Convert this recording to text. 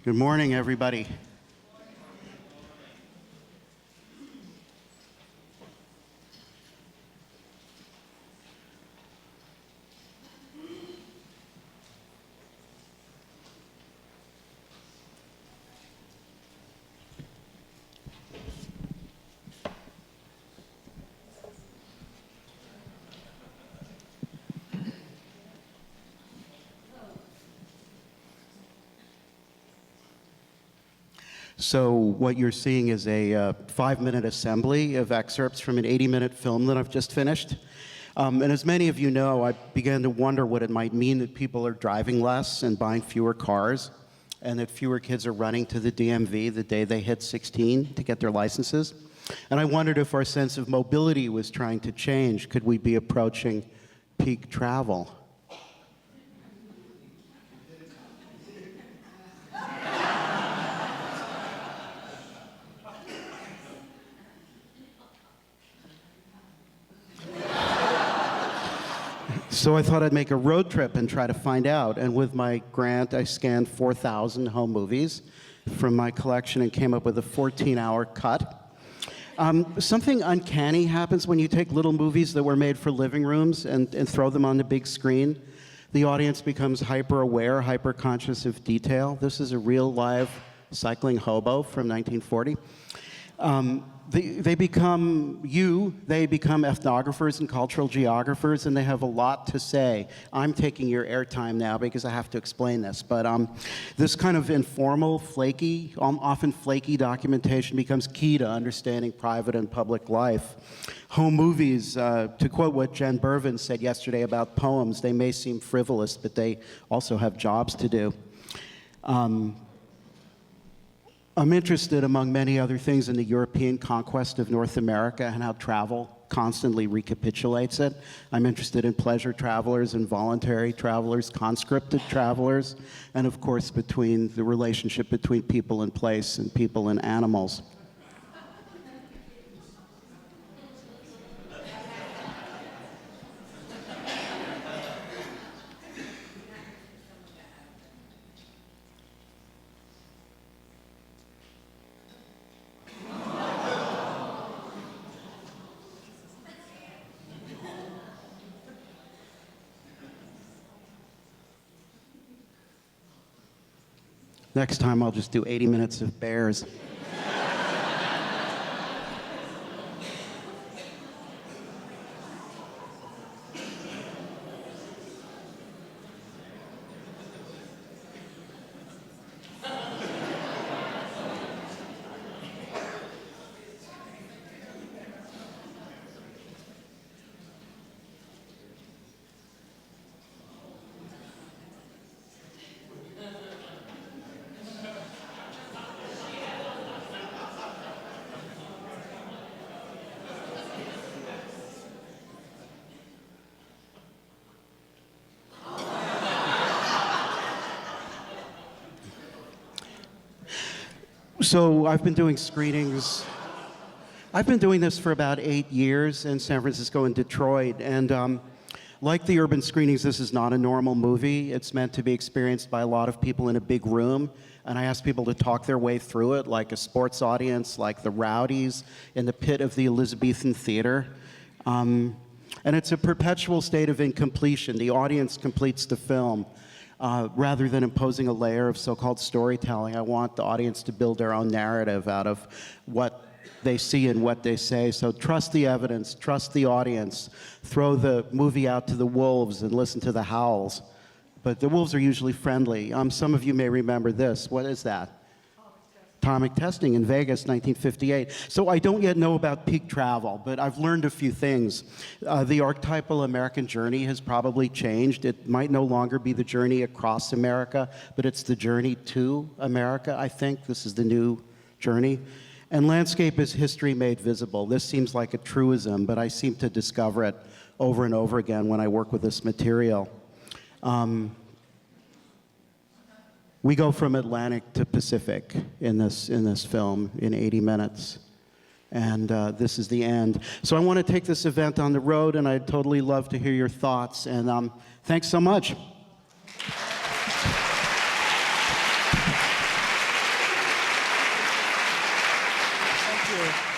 Good morning, everybody. So what you're seeing is a 5-minute assembly of excerpts from an 80-minute film that I've just finished. And as many of you know, I began to wonder what it might mean that people are driving less and buying fewer cars, and that fewer kids are running to the DMV the day they hit 16 to get their licenses. And I wondered if our sense of mobility was trying to change. Could we be approaching peak travel? So I thought I'd make a road trip and try to find out. And with my grant, I scanned 4,000 home movies from my collection and came up with a 14-hour cut. Something uncanny happens when you take little movies that were made for living rooms and throw them on the big screen. The audience becomes hyper-aware, hyper-conscious of detail. This is a real live cycling hobo from 1940. They become ethnographers and cultural geographers, and they have a lot to say. I'm taking your airtime now because I have to explain this, but this kind of informal, flaky, often flaky documentation becomes key to understanding private and public life. Home movies, to quote what Jen Bervin said yesterday about poems, they may seem frivolous, but they also have jobs to do. I'm interested, among many other things, in the European conquest of North America and how travel constantly recapitulates it. I'm interested in pleasure travelers and voluntary travelers, conscripted travelers, and of course between the relationship between people and place and people and animals. Next time I'll just do 80 minutes of bears. So I've been doing screenings. I've been doing this for about 8 years in San Francisco and Detroit. And like the urban screenings, this is not a normal movie. It's meant to be experienced by a lot of people in a big room. And I ask people to talk their way through it, like a sports audience, like the rowdies in the pit of the Elizabethan Theater. And it's a perpetual state of incompletion. The audience completes the film. Rather than imposing a layer of so-called storytelling, I want the audience to build their own narrative out of what they see and what they say. So trust the evidence, trust the audience, throw the movie out to the wolves and listen to the howls. But the wolves are usually friendly. Some of you may remember this. What is that? Atomic testing in Vegas, 1958. So I don't yet know about peak travel, but I've learned a few things. The archetypal American journey has probably changed. It might no longer be the journey across America, but it's the journey to America, I think. This is the new journey. And landscape is history made visible. This seems like a truism, but I seem to discover it over and over again when I work with this material. We go from Atlantic to Pacific in this film in 80 minutes. And this is the end. So I want to take this event on the road, and I'd totally love to hear your thoughts. And thanks so much. you.